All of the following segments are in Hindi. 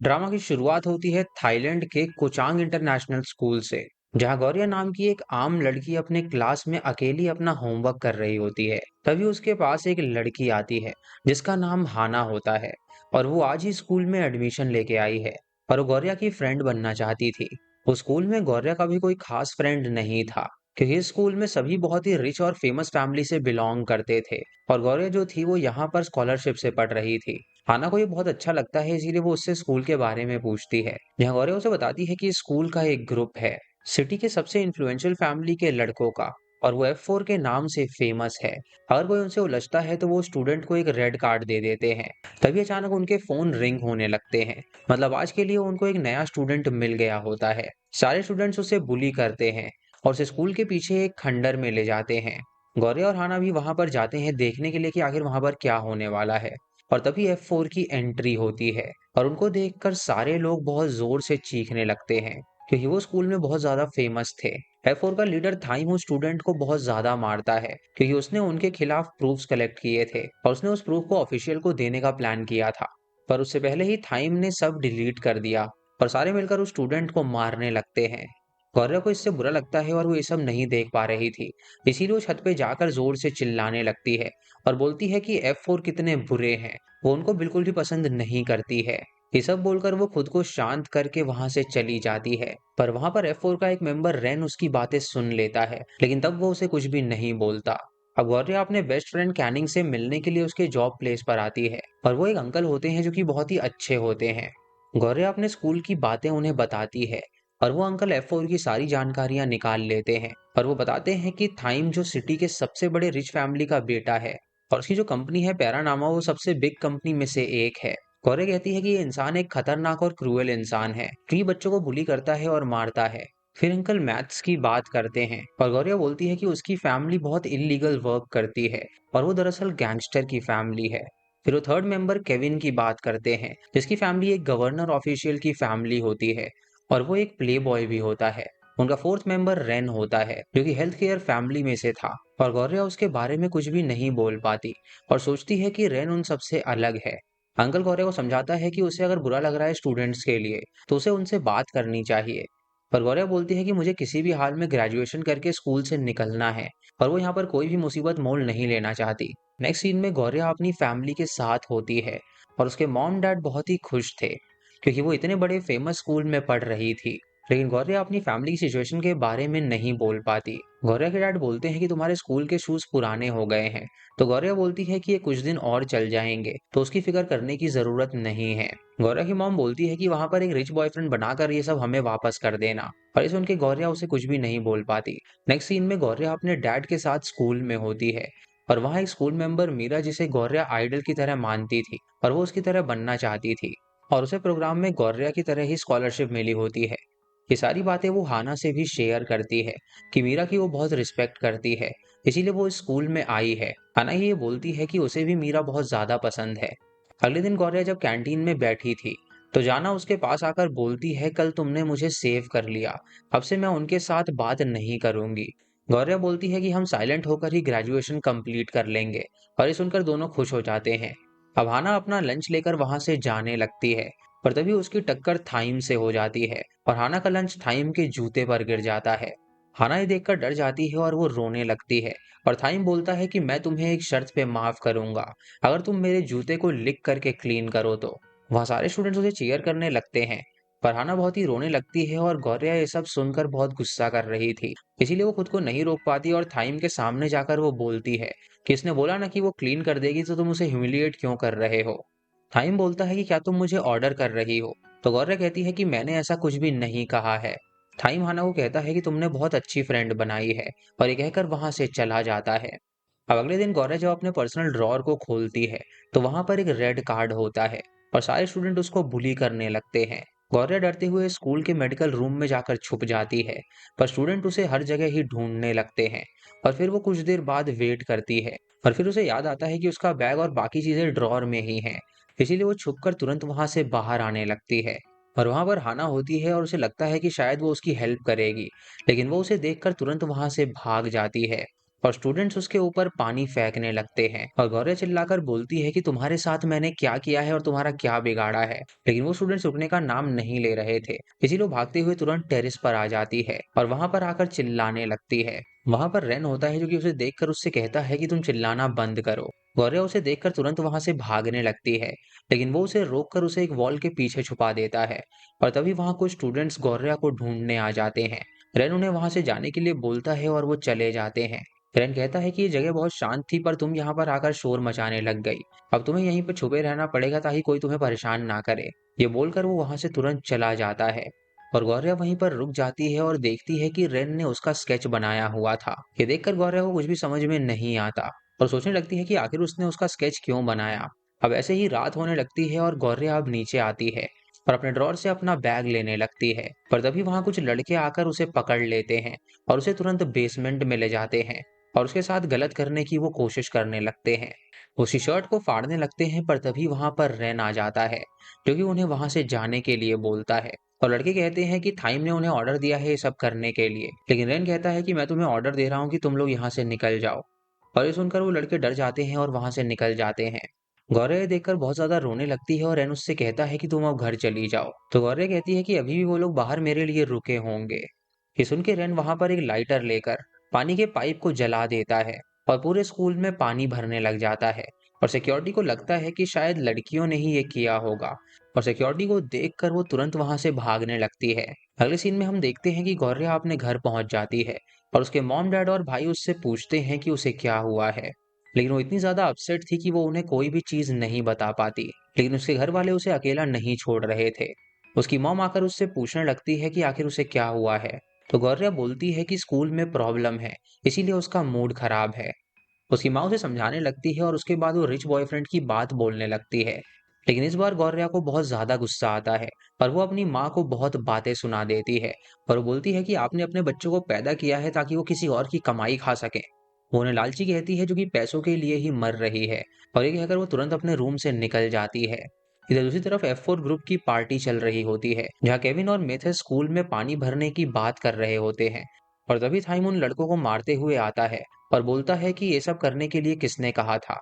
ड्रामा की शुरुआत होती है थाईलैंड के कोचांग इंटरनेशनल स्कूल से, जहां गौरिया नाम की एक आम लड़की अपने क्लास में अकेली अपना होमवर्क कर रही होती है। तभी उसके पास एक लड़की आती है जिसका नाम हाना होता है, और वो आज ही स्कूल में एडमिशन लेके आई है और वो गौरिया की फ्रेंड बनना चाहती थी। उस स्कूल में गौरिया का भी कोई खास फ्रेंड नहीं था, क्योंकि इस स्कूल में सभी बहुत ही रिच और फेमस फैमिली से बिलोंग करते थे, और गौरिया जो थी वो यहाँ पर स्कॉलरशिप से पढ़ रही थी। हाना को ये बहुत अच्छा लगता है, इसीलिए वो उससे स्कूल के बारे में पूछती है, जहाँ गौरव उसे बताती है कि स्कूल का एक ग्रुप है सिटी के सबसे इन्फ्लुएंशियल फैमिली के लड़कों का, और वो F4 के नाम से फेमस है। अगर कोई उनसे उलझता है तो वो स्टूडेंट को एक रेड कार्ड दे देते हैं। तभी अचानक उनके फोन रिंग होने लगते हैं। मतलब आज के लिए उनको एक नया स्टूडेंट मिल गया होता है। सारे स्टूडेंट्स उसे बुली करते हैं और उसे स्कूल के पीछे एक खंडर में ले जाते हैं। गौरी और हाना भी वहां पर जाते हैं देखने के लिए कि आखिर वहां पर क्या होने वाला है। और तभी F4 की एंट्री होती है, और उनको देखकर सारे लोग बहुत जोर से चीखने लगते हैं, क्योंकि वो स्कूल में बहुत ज्यादा फेमस थे। F4 का लीडर थाइम उस स्टूडेंट को बहुत ज्यादा मारता है, क्योंकि उसने उनके खिलाफ प्रूफ्स कलेक्ट किए थे और उसने उस प्रूफ को ऑफिशियल को देने का प्लान किया था। पर उससे पहले ही थाइम ने सब डिलीट कर दिया और सारे मिलकर उस स्टूडेंट को मारने लगते हैं। गौरव को इससे बुरा लगता है और वो ये सब नहीं देख पा रही थी, इसीलिए वो छत पे जाकर जोर से चिल्लाने लगती है और बोलती है कि F4 कितने बुरे हैं, वो उनको बिल्कुल भी पसंद नहीं करती है। ये सब बोलकर वो खुद को शांत करके वहां से चली जाती है। पर वहां पर F4 का एक मेंबर रेन उसकी बातें सुन लेता है, लेकिन तब वो उसे कुछ भी नहीं बोलता। अब गौर्या अपने बेस्ट फ्रेंड कैनिंग से मिलने के लिए उसके जॉब प्लेस पर आती है, और वो एक अंकल होते हैं जो कि बहुत ही अच्छे होते हैं। गौर्या अपने स्कूल की बातें उन्हें बताती है, और वो अंकल F4 की सारी जानकारियां निकाल लेते हैं, और वो बताते हैं कि थाइम जो सिटी के सबसे बड़े रिच फैमिली का बेटा है, और उसकी जो कंपनी है पैरानामा वो सबसे बिग कंपनी में से एक है। गौरे कहती है कि ये इंसान एक खतरनाक और क्रूएल इंसान है, जो बच्चों को बुली करता है और मारता है। फिर अंकल मैथ्स की बात करते हैं, और गौरिया बोलती है कि उसकी फैमिली बहुत इलीगल वर्क करती है और वो दरअसल गैंगस्टर की फैमिली है। फिर वो थर्ड मेंबर केविन की बात करते हैं, जिसकी फैमिली एक गवर्नर ऑफिशियल की फैमिली होती है और वो एक प्ले बॉय भी होता है। उनका फोर्थ मेंबर रेन होता है, जो कि हेल्थ केयर फैमिली में से था, और गौरिया उसके बारे में कुछ भी नहीं बोल पाती और सोचती है कि रेन उन सबसे अलग है। अंकल गौरव को समझाता है कि उसे अगर बुरा लग रहा है स्टूडेंट्स के लिए तो उसे उनसे बात करनी चाहिए। पर गौरव बोलती है कि मुझे किसी भी हाल में ग्रेजुएशन करके स्कूल से निकलना है, और वो यहाँ पर कोई भी मुसीबत मोल नहीं लेना चाहती। नेक्स्ट सीन में गौरव अपनी फैमिली के साथ होती है, और उसके मॉम डैड बहुत ही खुश थे, क्योंकि वो इतने बड़े फेमस स्कूल में पढ़ रही थी। लेकिन गौरव अपनी फैमिली की सिचुएशन के बारे में नहीं बोल पाती। गौरव के डैड बोलते हैं कि तुम्हारे स्कूल के शूज पुराने हो गए हैं। तो गौरव बोलती है कि ये कुछ दिन और चल जाएंगे, तो उसकी फिक्र करने की जरूरत नहीं है। गौरव की मॉम बोलती है कि वहां पर एक रिच बॉयफ्रेंड बनाकर ये सब हमें वापस कर देना, और इसे उनके गौरव उसे कुछ भी नहीं बोल पाती। नेक्स्ट सीन में गौरव अपने डैड के साथ स्कूल में होती है, और वहाँ एक स्कूल मेंबर मीरा, जिसे गौरव आइडल की तरह मानती थी और वो उसकी तरह बनना चाहती थी, और उसे प्रोग्राम में गौरव की तरह ही स्कॉलरशिप मिली होती है। ये सारी बातें वो हाना से भी शेयर करती है कि मीरा की वो बहुत रिस्पेक्ट करती है, इसीलिए वो इस स्कूल में आई है। हाना ये बोलती है कि उसे भी मीरा बहुत ज्यादा पसंद है। अगले दिन गौरव जब कैंटीन में बैठी थी, तो जाना उसके पास आकर बोलती है, कल तुमने मुझे सेव कर लिया, अब से मैं उनके साथ बात नहीं करूंगी। गौरव बोलती है कि हम साइलेंट होकर ही ग्रेजुएशन कंप्लीट कर लेंगे, और ये सुनकर दोनों खुश हो जाते हैं। अब हाना अपना लंच लेकर वहां से जाने लगती है, पर तभी उसकी टक्कर थाइम से हो जाती है, और हाना का लंच थाइम के जूते पर गिर जाता है। हाना ये देखकर डर जाती है और वो रोने लगती है, और थाइम बोलता है कि मैं तुम्हें एक शर्त पे माफ करूंगा, अगर तुम मेरे जूते को लिक करके क्लीन करो तो। वहाँ सारे स्टूडेंट्स उसे चीयर करने लगते हैं, पर हाना बहुत ही रोने लगती है, और गौरया ये सब सुनकर बहुत गुस्सा कर रही थी, इसीलिए वो खुद को नहीं रोक पाती और थाइम के सामने जाकर वो बोलती है कि इसने बोला ना कि वो क्लीन कर देगी, तो तुम उसे ह्यूमिलिएट क्यों कर रहे हो। थाइम बोलता है कि क्या तुम मुझे ऑर्डर कर रही हो, तो गौरव कहती है कि मैंने ऐसा कुछ भी नहीं कहा है। थाइम हाना को कहता है कि तुमने बहुत अच्छी फ्रेंड बनाई है, और ये कहकर वहां से चला जाता है। अब अगले दिन गौरव जब अपने पर्सनल ड्रॉअर को खोलती है, तो वहां पर एक रेड कार्ड होता है, और सारे स्टूडेंट उसको बुली करने लगते हैं। गौरव डरते हुए स्कूल के मेडिकल रूम में जाकर छुप जाती है, पर स्टूडेंट उसे हर जगह ही ढूंढने लगते हैं। और फिर वो कुछ देर बाद वेट करती है, और फिर उसे याद आता है कि उसका बैग और बाकी चीजें ड्रॉअर में ही हैं, इसीलिए वो छुपकर तुरंत वहां से बाहर आने लगती है। और वहां पर हाना होती है, और उसे लगता है कि शायद वो उसकी हेल्प करेगी, लेकिन वो उसे देखकर तुरंत वहां से भाग जाती है। और स्टूडेंट्स उसके ऊपर पानी फेंकने लगते हैं और गौरव चिल्लाकर बोलती है कि तुम्हारे साथ मैंने क्या किया है और तुम्हारा क्या बिगाड़ा है। लेकिन वो स्टूडेंट्स रुकने का नाम नहीं ले रहे थे, इसीलिए वो भागते हुए तुरंत टेरेस पर आ जाती है और वहां पर आकर चिल्लाने लगती है। वहां पर रेन होता है जो कि उसे देखकर उससे कहता है कि तुम चिल्लाना बंद करो। गौरव उसे देखकर तुरंत वहां से भागने लगती है, लेकिन वो उसे रोककर उसे एक वॉल के पीछे छुपा देता है। और तभी वहां कुछ स्टूडेंट्स गौरव को ढूंढने आ जाते हैं। रेन उन्हें वहां से जाने के लिए बोलता है और वो चले जाते हैं। रेन कहता है कि ये जगह बहुत शांत थी पर तुम यहाँ पर आकर शोर मचाने लग गई। अब तुम्हें यहीं पर छुपे रहना पड़ेगा ताकि कोई तुम्हें परेशान ना करे। ये बोलकर वो वहां से तुरंत चला जाता है और गौरव वहीं पर रुक जाती है और देखती है कि रेन ने उसका स्केच बनाया हुआ था। ये देखकर गौरव को कुछ भी समझ में नहीं आता और सोचने लगती है कि आखिर उसने उसका स्केच क्यों बनाया। अब ऐसे ही रात होने लगती है और गौरव अब नीचे आती है और अपने ड्रॉर से अपना बैग लेने लगती है, पर तभी वहां कुछ लड़के आकर उसे पकड़ लेते हैं और उसे तुरंत बेसमेंट में ले जाते हैं और उसके साथ गलत करने की वो कोशिश करने लगते हैं। उसी शर्ट को फाड़ने लगते हैं, पर तभी वहां पर रेन आ जाता है जो कि उन्हें वहां से जाने के लिए बोलता है। और लड़के कहते हैं कि थाइम ने उन्हें ऑर्डर दिया है ये सब करने के लिए, लेकिन रेन कहता है कि मैं तुम्हें ऑर्डर दे रहा हूँ कि तुम लोग यहाँ से निकल जाओ। और ये सुनकर वो लड़के डर जाते हैं और वहां से निकल जाते हैं। गौरव ये देखकर बहुत ज्यादा रोने लगती है और रेन उससे कहता है कि तुम अब घर चली जाओ, तो गौरव कहती है कि अभी भी वो लोग बाहर मेरे लिए रुके होंगे। ये सुन के रेन वहां पर एक लाइटर लेकर पानी के पाइप को जला देता है और पूरे स्कूल में पानी भरने लग जाता है। और सिक्योरिटी को लगता है कि शायद लड़कियों ने ही ये किया होगा और सिक्योरिटी को देखकर वो तुरंत वहां से भागने लगती है। अगले सीन में हम देखते हैं कि गौरव अपने घर पहुंच जाती है और उसके मॉम डैड और भाई उससे पूछते हैं कि उसे क्या हुआ है। लेकिन वो इतनी ज्यादा अपसेट थी कि वो उन्हें कोई भी चीज नहीं बता पाती। लेकिन उसके घर वाले उसे अकेला नहीं छोड़ रहे थे। उसकी मॉम आकर उससे पूछने लगती है कि आखिर उसे क्या हुआ है। तो गौरव बोलती है कि स्कूल में प्रॉब्लम है, इसीलिए उसका मूड खराब है। उसकी माँ उसे समझाने लगती है और उसके बाद वो रिच बॉयफ्रेंड की बात बोलने लगती है। लेकिन इस बार गौरव को बहुत ज्यादा गुस्सा आता है और वो अपनी माँ को बहुत बातें सुना देती है और वो बोलती है कि आपने अपने बच्चों को पैदा किया है ताकि वो किसी और की कमाई खा सके। वो उन्हें लालची कहती है जो कि पैसों के लिए ही मर रही है। और ये कहकर वो तुरंत अपने रूम से निकल जाती है। इधर दूसरी तरफ F4 ग्रुप की पार्टी चल रही होती है जहाँ केविन और मेथेस स्कूल में पानी भरने की बात कर रहे होते हैं। और तभी थाइम उन लड़कों को मारते हुए आता है और बोलता है कि ये सब करने के लिए किसने कहा था।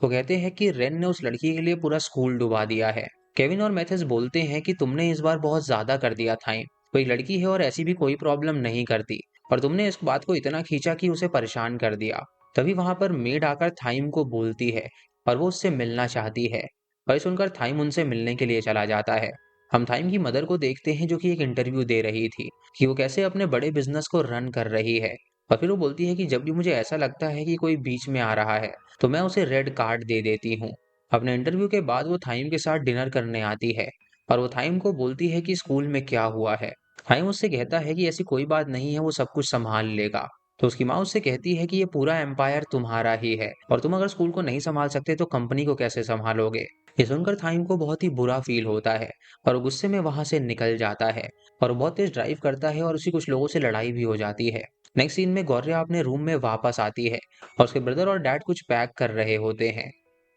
वो कहते हैं कि रेन ने उस लड़की के लिए पूरा स्कूल डुबा दिया है। केविन और मेथेस बोलते हैं कि तुमने इस बार बहुत ज्यादा कर दिया थाइम, कोई लड़की है और ऐसी भी कोई प्रॉब्लम नहीं करती, और तुमने इस बात को इतना खींचा कि उसे परेशान कर दिया। तभी वहां पर मेड आकर थाइम को बोलती है और वो उससे मिलना चाहती है। और ये सुनकर थाइम उनसे मिलने के लिए चला जाता है। हम थाइम की मदर को देखते हैं जो कि एक इंटरव्यू दे रही थी कि वो कैसे अपने बड़े बिजनेस को रन कर रही है। और फिर वो बोलती है कि जब भी मुझे ऐसा लगता है कि कोई बीच में आ रहा है तो मैं उसे रेड कार्ड दे देती हूँ। अपने इंटरव्यू के बाद वो थाइम के साथ डिनर करने आती है और वो थाइम को बोलती है कि स्कूल में क्या हुआ है। थाइम उससे कहता है कि ऐसी कोई बात नहीं है, वो सब कुछ संभाल लेगा। तो उसकी माँ उससे कहती है कि ये पूरा एम्पायर तुम्हारा ही है और तुम अगर स्कूल को नहीं संभाल सकते तो कंपनी को कैसे संभालोगे। ये सुनकर थाइम को बहुत ही बुरा फील होता है और वो गुस्से में वहां से निकल जाता है और वो बहुत तेज ड्राइव करता है और उसी कुछ लोगों से लड़ाई भी हो जाती है। नेक्स्ट सीन में गौर्या अपने रूम में वापस आती है और उसके ब्रदर और डैड कुछ पैक कर रहे होते हैं।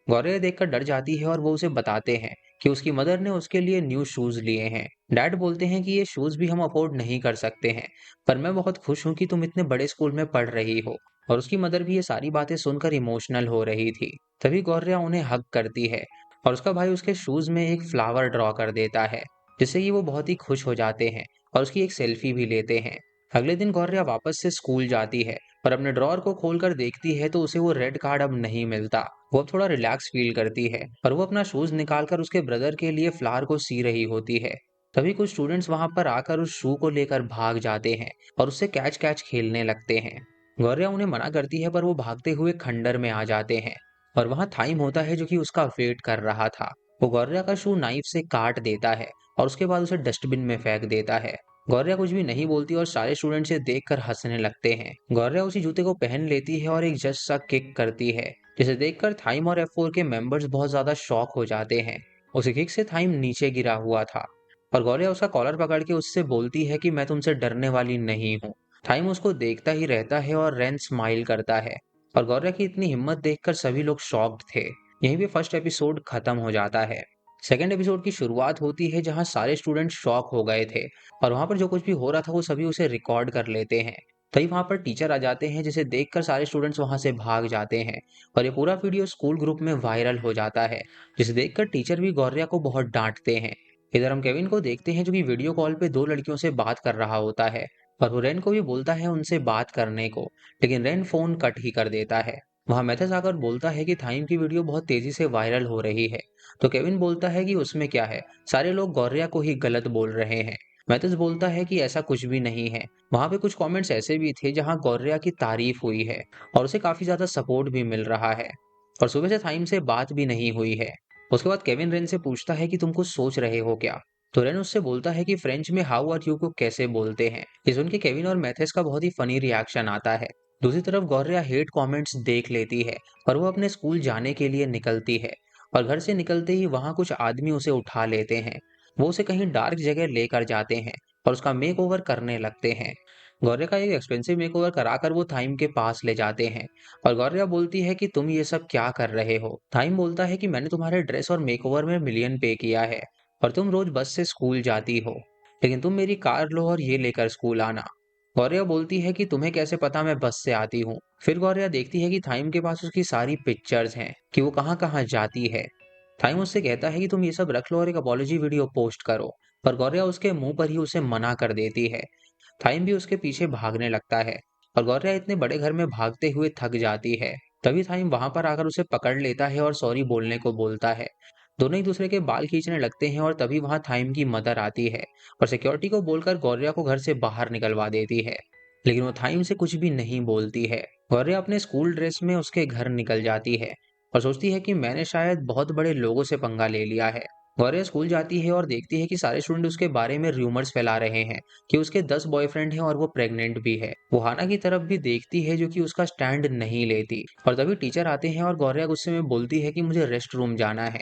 गौर्या देखकर डर जाती है और वो उसे बताते हैं कि उसकी मदर ने उसके लिए न्यू शूज लिए हैं। डैड बोलते हैं कि ये शूज भी हम अफोर्ड नहीं कर सकते हैं, पर मैं बहुत खुश हूँ कि तुम इतने बड़े स्कूल में पढ़ रही हो। और उसकी मदर भी ये सारी बातें सुनकर इमोशनल हो रही थी। तभी गौर्या उन्हें हग करती है और उसका भाई उसके शूज में एक फ्लावर ड्रॉ कर देता है, जिससे कि वो बहुत ही खुश हो जाते हैं और उसकी एक सेल्फी भी लेते हैं। अगले दिन गौर्या वापस से स्कूल जाती है और अपने ड्रॉर को खोलकर देखती है तो उसे वो रेड कार्ड अब नहीं मिलता। वो अब थोड़ा रिलैक्स फील करती है और वो अपना शूज निकालकर उसके ब्रदर के लिए फ्लावर को सी रही होती है। तभी कुछ स्टूडेंट्स वहां पर आकर उस शू को लेकर भाग जाते हैं और उससे कैच कैच खेलने लगते हैं। गौर्या उन्हें मना करती है पर वो भागते हुए खंडर में आ जाते हैं और वहां थाइम होता है जो कि उसका वेट कर रहा था। वो गौर्या का शू नाइफ से काट देता है और उसके बाद उसे डस्टबिन में फेंक देता है। गौर्या कुछ भी नहीं बोलती और सारे स्टूडेंट से देखकर हंसने लगते हैं। गौर्या उसी जूते को पहन लेती है और एक जस्ट सा किक करती है, जिसे देखकर थाइम और F4 के मेंबर्स बहुत ज्यादा शॉक हो जाते हैं। उसी किक से थाइम नीचे गिरा हुआ था और गौर्या उसका कॉलर पकड़ के उससे बोलती है कि मैं तुमसे डरने वाली नहीं हूँ। थाइम उसको देखता ही रहता है और रेन स्माइल करता है और गौर्या की इतनी हिम्मत देखकर सभी लोग शॉक्ड थे। यहीं पे फर्स्ट एपिसोड खत्म हो जाता है। सेकेंड एपिसोड की शुरुआत होती है जहां सारे स्टूडेंट शॉक हो गए थे और वहां पर जो कुछ भी हो रहा था वो सभी उसे रिकॉर्ड कर लेते हैं। तभी वहां पर टीचर आ जाते हैं, जिसे देखकर सारे स्टूडेंट्स वहां से भाग जाते हैं और ये पूरा वीडियो स्कूल ग्रुप में वायरल हो जाता है, जिसे देखकर टीचर भी गौर्या को बहुत डांटते हैं। इधर हम केविन को देखते हैं, जो कि वीडियो कॉल पे दो लड़कियों से बात कर रहा होता है और वो रेन को भी बोलता है उनसे बात करने को, लेकिन रेन फोन कट ही कर देता है। वहां मैथस आकर बोलता है कि थाइम की वीडियो बहुत तेजी से वायरल हो रही है। तो केविन बोलता है कि उसमें क्या है, सारे लोग गौर्या को ही गलत बोल रहे हैं। मैथस बोलता है कि ऐसा कुछ भी नहीं है। वहां पे कुछ कमेंट्स ऐसे भी थे जहां गौर्या की तारीफ हुई है और उसे काफी ज्यादा सपोर्ट भी मिल रहा है। और सुबह से थाइम से बात भी नहीं हुई है। उसके बाद केविन रेन से पूछता है कि तुम कुछ सोच रहे हो क्या। तो रेन उससे बोलता है कि फ्रेंच में हाउ आर यू को कैसे बोलते हैं। ये सुन के केविन और मैथेस का बहुत ही फनी रिएक्शन आता है। दूसरी तरफ गौर्या हेट कमेंट्स देख लेती है और वो अपने स्कूल जाने के लिए निकलती है। और घर से निकलते ही वहां कुछ आदमी उसे उठा लेते हैं। वो उसे कहीं डार्क जगह लेकर जाते हैं और उसका मेकओवर करने लगते हैं। गौर्या का एक एक्सपेंसिव मेकओवर कराकर वो थाइम के पास ले जाते हैं और गौर्या बोलती है कि तुम ये सब क्या कर रहे हो। थाइम बोलता है कि मैंने तुम्हारे ड्रेस और मेकओवर में मिलियन पे किया है और तुम रोज बस से स्कूल जाती हो, लेकिन तुम मेरी कार लो और ये लेकर स्कूल आना। गौर्या बोलती है कि तुम्हें कैसे पता मैं बस से आती हूँ। फिर गौर्या देखती है कि थाइम के पास उसकी सारी पिक्चर्स हैं कि वो कहाँ कहाँ जाती है। थाइम उससे कहता है कि तुम ये सब रख लो और एक अपॉलॉजी वीडियो पोस्ट करो, पर गौर्या उसके मुंह पर ही उसे मना कर देती है। थाइम भी उसके पीछे भागने लगता है और गौर्या इतने बड़े घर में भागते हुए थक जाती है। तभी थाइम वहां पर आकर उसे पकड़ लेता है और सॉरी बोलने को बोलता है। दोनों एक दूसरे के बाल खींचने लगते हैं और तभी वहां थाइम की मदर आती है और सिक्योरिटी को बोलकर गौर्या को घर से बाहर निकलवा देती है। लेकिन वो थाइम से कुछ भी नहीं बोलती है। गौर्या अपने स्कूल ड्रेस में उसके घर निकल जाती है और सोचती है कि मैंने शायद बहुत बड़े लोगों से पंगा ले लिया है। गौर्या स्कूल जाती है और देखती है कि सारे स्टूडेंट उसके बारे में रूमर्स फैला रहे हैं कि उसके 10 बॉयफ्रेंड हैं और वो प्रेग्नेंट भी है। वो हाना की तरफ भी देखती है, जो कि उसका स्टैंड नहीं लेती। और तभी टीचर आते हैं और गौर्या गुस्से में बोलती है कि मुझे रेस्ट रूम जाना है,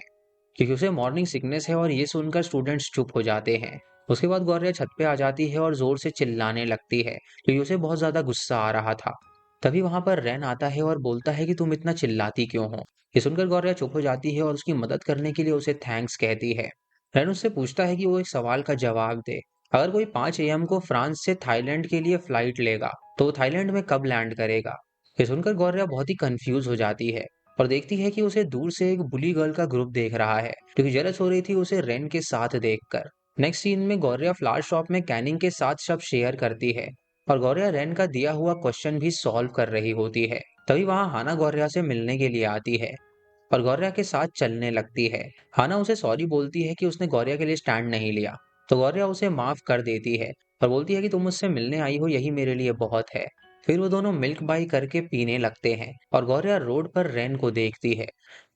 क्योंकि उसे मॉर्निंग सिकनेस है। और ये सुनकर स्टूडेंट्स चुप हो जाते हैं। उसके बाद गौर्या छत पे आ जाती है और जोर से चिल्लाने लगती है, क्योंकि उसे बहुत ज्यादा गुस्सा आ रहा था। तभी वहां पर रैन आता है और बोलता है कि तुम इतना चिल्लाती क्यों हो। ये सुनकर गौर्या चुप हो जाती है और उसकी मदद करने के लिए उसे थैंक्स कहती है। रैन उससे पूछता है कि वो एक सवाल का जवाब दे। अगर कोई 5 AM को फ्रांस से थाईलैंड के लिए फ्लाइट लेगा, तो वो थाईलैंड में कब लैंड करेगा। ये सुनकर गौर्या बहुत ही कंफ्यूज हो जाती है और देखती है कि उसे दूर से एक बुली गर्ल का ग्रुप देख रहा है, क्योंकि जेलस हो रही थी उसे रेन के साथ देखकर। नेक्स्ट सीन में गौर्या फ्लावर शॉप में कैनिंग के साथ सब शेयर करती है और गौर्या रेन का दिया हुआ क्वेश्चन भी सॉल्व कर रही होती है। तभी वहां हाना गौर्या से मिलने के लिए आती है और गौर्या के साथ चलने लगती है। हाना उसे सॉरी बोलती है कि उसने गौर्या के लिए स्टैंड नहीं लिया, तो गौर्या उसे माफ कर देती है और बोलती है कि तुम मुझसे मिलने आई हो, यही मेरे लिए बहुत है। फिर वो दोनों मिल्क बाई करके पीने लगते हैं और गौर्या रोड पर रैन को देखती है,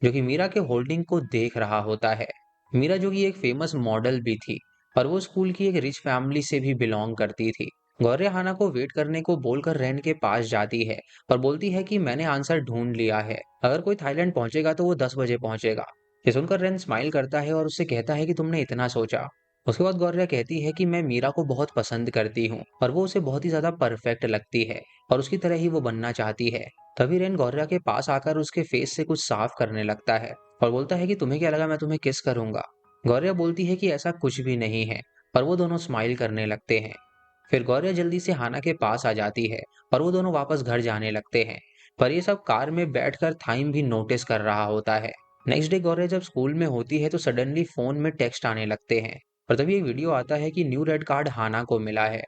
जो कि मीरा के होल्डिंग को देख रहा होता है। मीरा जो कि एक फेमस मॉडल भी थी और वो स्कूल की एक रिच फैमिली से भी बिलोंग करती थी। गौर्या हाना को वेट करने को बोलकर रैन के पास जाती है और बोलती है कि मैंने आंसर ढूंढ लिया है, अगर कोई थाईलैंड पहुंचेगा तो वो 10 बजे पहुंचेगा। ये सुनकर रेन स्माइल करता है और उससे कहता है कि तुमने इतना सोचा। उसके बाद गौर्या कहती है कि मैं मीरा को बहुत पसंद करती हूँ और वो उसे बहुत ही ज्यादा परफेक्ट लगती है और उसकी तरह ही वो बनना चाहती है। तभी रेन गौर्या के पास आकर उसके फेस से कुछ साफ करने लगता है और बोलता है कि तुम्हें क्या लगा मैं तुम्हें किस करूंगा। गौर्या बोलती है कि ऐसा कुछ भी नहीं है और वो दोनों स्माइल करने लगते हैं। फिर गौर्या जल्दी से हाना के पास आ जाती है और वो दोनों वापस घर जाने लगते हैं। पर ये सब कार में बैठकर थाइम भी नोटिस कर रहा होता है। नेक्स्ट डे गौर्या जब स्कूल में होती है तो सडनली फोन में टेक्स्ट आने लगते हैं और तभी एक वीडियो आता है कि न्यू रेड कार्ड हाना को मिला है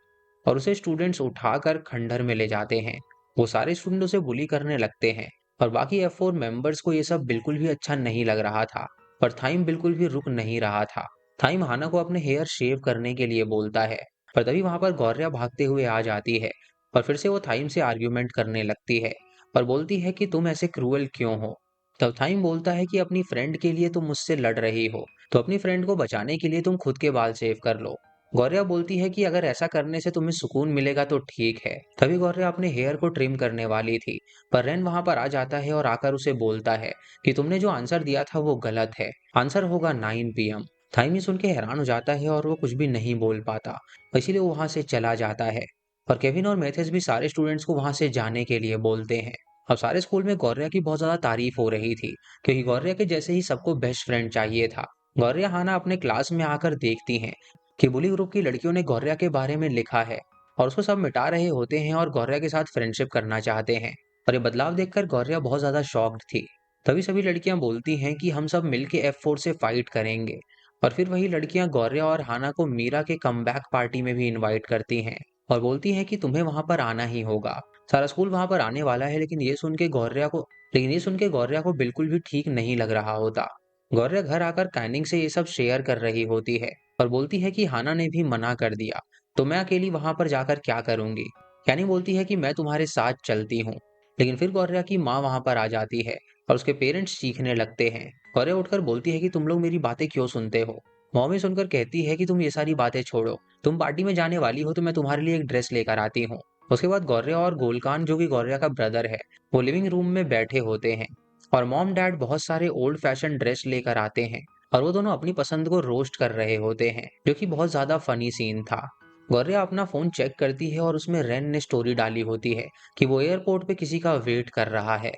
और उसे स्टूडेंट्स उठाकर खंडहर में ले जाते हैं। वो सारे स्टूडेंट उसे बुली करने लगते हैं और बाकी F4 मेंबर्स को ये सब बिल्कुल भी अच्छा नहीं लग रहा था। पर थाइम बिल्कुल भी रुक नहीं रहा था। थाइम हाना को अपने हेयर शेव करने के लिए बोलता है, पर तभी वहां पर गौर्या भागते हुए आ जाती है और फिर से वो थाइम से आर्ग्यूमेंट करने लगती है और बोलती है कि तुम ऐसे क्रूअल क्यों हो। तब थाइम बोलता है कि अपनी फ्रेंड के लिए तुम मुझसे लड़ रही हो, तो अपनी फ्रेंड को बचाने के लिए तुम खुद के बाल शेव कर लो। गौर्या बोलती है कि अगर ऐसा करने से तुम्हें सुकून मिलेगा तो ठीक है। तभी गौर्या अपने हेयर को ट्रिम करने वाली थी, पर रेन वहां पर आ जाता है और आकर उसे बोलता है कि तुमने जो आंसर दिया था वो गलत है, आंसर होगा 9 PM। थाइम ये सुन के हैरान हो जाता है और वो कुछ भी नहीं बोल पाता, इसीलिए वो वहां से चला जाता है। और केविन और मैथ्यूस भी सारे स्टूडेंट्स को वहां से जाने के लिए बोलते हैं। अब सारे स्कूल में गौर्या की बहुत ज्यादा तारीफ हो रही थी, क्योंकि गौर्या के जैसे ही सबको बेस्ट फ्रेंड चाहिए था। गौर्या हाना अपने क्लास में आकर देखती हैं कि बुली ग्रुप की लड़कियों ने गौर्या के बारे में लिखा है और उसको सब मिटा रहे होते हैं और गौर्या के साथ फ्रेंडशिप करना चाहते हैं। और ये बदलाव देखकर गौर्या बहुत ज्यादा शॉक्ड थी। तभी सभी लड़कियां बोलती हैं कि हम सब मिलके F4 से फाइट करेंगे। और फिर वही लड़कियां गौर्या और हाना को मीरा के कमबैक पार्टी में भी इनवाइट करती हैं और बोलती हैं कि तुम्हें वहां पर आना ही होगा। सारा स्कूल वहां पर आने वाला है, लेकिन ये सुन के गौर्या को बिल्कुल भी ठीक नहीं लग रहा होता। गौर्या घर आकर कैनिंग से ये सब शेयर कर रही होती है और बोलती है कि हाना ने भी मना कर दिया, तो मैं अकेली वहां पर जाकर क्या करूंगी। कैनिंग बोलती है कि मैं तुम्हारे साथ चलती हूँ। लेकिन फिर गौर्या की माँ वहां पर आ जाती है और उसके पेरेंट्स चीखने लगते हैं। गौर्या उठकर बोलती है कि तुम लोग मेरी बातें क्यों सुनते हो। मॉमी सुनकर कहती है कि तुम ये सारी बातें छोड़ो, तुम पार्टी में जाने वाली हो तो मैं तुम्हारे लिए एक ड्रेस लेकर आती हूँ। उसके बाद गौर्या और गोलकान, जो कि गौर्या का ब्रदर है, वो लिविंग रूम में बैठे होते हैं और मॉम डैड बहुत सारे ओल्ड फैशन ड्रेस लेकर आते हैं और वो दोनों अपनी पसंद को रोस्ट कर रहे होते हैं, जो कि बहुत ज्यादा फनी सीन था। गौर्या अपना फोन चेक करती है और उसमें रेन ने स्टोरी डाली होती है कि वो एयरपोर्ट पे किसी का वेट कर रहा है।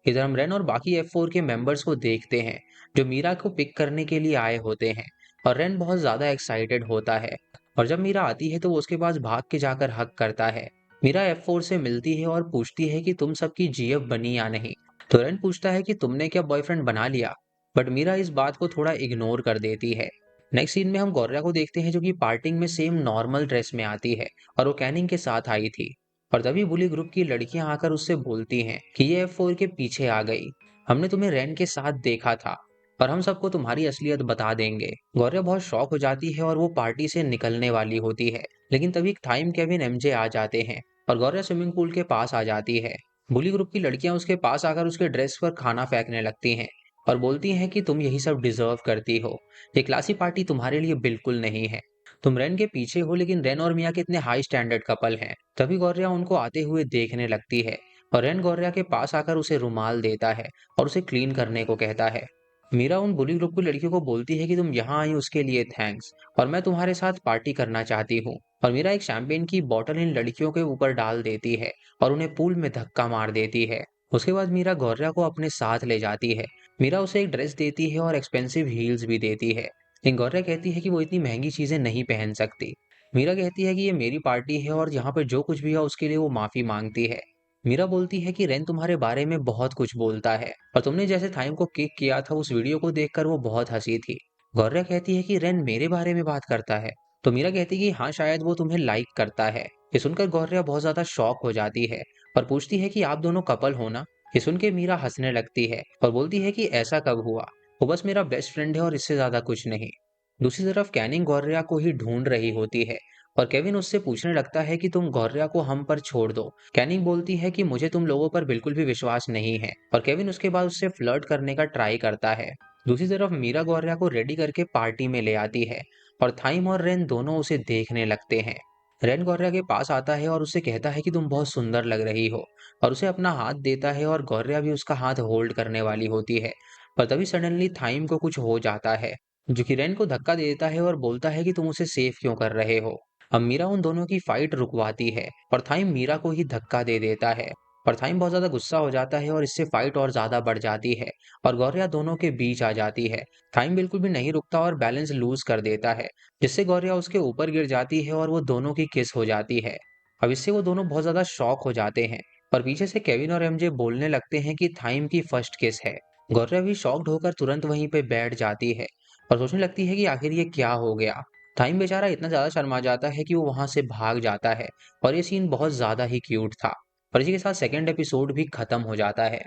इधर हम रेन और बाकी F4 के मेंबर्स को देखते हैं, जो मीरा को पिक करने के लिए आए होते हैं। और रेन बहुत ज्यादा एक्साइटेड होता है और जब मीरा आती है तो वो उसके पास भाग के जाकर हक करता है। मीरा F4 से मिलती है और पूछती है कि तुम सबकी जीएफ बनी या नहीं। तो रेन पूछता है कि तुमने क्या बॉयफ्रेंड बना लिया, बट मीरा इस बात को थोड़ा इग्नोर कर देती है। नेक्स्ट सीन में हम गौर्या को देखते हैं, जो कि पार्टिंग में सेम नॉर्मल ड्रेस में आती है और वो कैनिंग के साथ आई थी। और तभी बुली ग्रुप की लड़कियां आकर उससे बोलती हैं कि ये F4 के पीछे आ गई, हमने तुम्हें रेन के साथ देखा था और हम सबको तुम्हारी असलियत बता देंगे। गौर्या बहुत शॉक हो जाती है और वो पार्टी से निकलने वाली होती है, लेकिन तभी टाइम, केविन, एमजे आ जाते हैं और गौर्या स्विमिंग पूल के पास आ जाती है। बुली ग्रुप की लड़कियां उसके पास आकर उसके ड्रेस पर खाना फेंकने लगती हैं और बोलती हैं कि तुम यही सब डिजर्व करती हो, ये क्लासी पार्टी तुम्हारे लिए बिल्कुल नहीं है। तुम रेन के पीछे हो, लेकिन रेन और मिया कितने हाई स्टैंडर्ड कपल हैं। तभी गौर्या उनको आते हुए देखने लगती है और रेन गौर्या के पास आकर उसे रुमाल देता है और उसे क्लीन करने को कहता है। मीरा उन बुली ग्रुप की लड़कियों को बोलती है कि तुम यहाँ आई उसके लिए थैंक्स, और मैं तुम्हारे साथ पार्टी करना चाहती हूँ। और मीरा एक शैंपेन की बोतल इन लड़कियों के ऊपर डाल देती है और उन्हें पूल में धक्का मार देती है। उसके बाद मीरा गौर्या को अपने साथ ले जाती है। मीरा उसे एक ड्रेस देती है और एक्सपेंसिव हील्स भी देती है, लेकिन गौर्या कहती है कि वो इतनी महंगी चीजें नहीं पहन सकती। मीरा कहती है कि ये मेरी पार्टी है और यहाँ पर जो कुछ भी है उसके लिए वो माफी मांगती है। मीरा बोलती है कि रेन तुम्हारे बारे में बहुत कुछ बोलता है और तुमने जैसे थाइम को किक किया था उस वीडियो को देखकर वो बहुत हंसी थी। गौर्या कहती है कि रेन मेरे बारे में बात करता है। तो मीरा कहती है कि हाँ, शायद वो तुम्हें लाइक करता है। ये सुनकर गौर्या बहुत ज्यादा शॉक हो जाती है और पूछती है कि आप दोनों कपल हो ना। ये सुन के मीरा हंसने लगती है और बोलती है कि ऐसा कब हुआ, वो बस मेरा बेस्ट फ्रेंड है और इससे ज्यादा कुछ नहीं। दूसरी तरफ कैनिंग गौर्या को ही ढूंढ रही होती है और केविन उससे पूछने लगता है कि तुम गौर्या को हम पर छोड़ दो। कैनिंग बोलती है कि मुझे तुम लोगों पर बिल्कुल भी विश्वास नहीं है और केविन उसके बाद उससे फ्लर्ट करने का ट्राई करता है। दूसरी तरफ मीरा गौर्या को रेडी करके पार्टी में ले आती है और थाइम और रेन दोनों उसे देखने लगते हैं। रेन गौर्या के पास आता है और उससे कहता है कि तुम बहुत सुंदर लग रही हो और उसे अपना हाथ देता है और गौर्या भी उसका हाथ होल्ड करने वाली होती है। पर तभी सडनली थाइम को कुछ हो जाता है, जो कि रेन को धक्का दे देता है और बोलता है कि तुम उसे सेफ क्यों कर रहे हो। अब मीरा उन दोनों की फाइट रुकवाती है और थाइम मीरा को ही धक्का दे देता है। पर थाइम बहुत ज्यादा गुस्सा हो जाता है और इससे फाइट और ज्यादा बढ़ जाती है और गौर्या दोनों के बीच आ जाती है। थाइम बिल्कुल भी नहीं रुकता और बैलेंस लूज कर देता है, जिससे गौर्या उसके ऊपर गिर जाती है और वो दोनों की किस हो जाती है। अब इससे वो दोनों बहुत ज्यादा शॉक हो जाते हैं और पीछे से केविन और एमजे बोलने लगते हैं कि थाइम की फर्स्ट किस है। गौर्या भी शॉक्ड होकर तुरंत वहीं पे बैठ जाती है और सोचने लगती है कि आखिर ये क्या हो गया। टाइम बेचारा इतना ज्यादा शर्मा जाता है कि वो वहां से भाग जाता है और ये सीन बहुत ज्यादा ही क्यूट था। और इसी के साथ सेकेंड एपिसोड भी खत्म हो जाता है।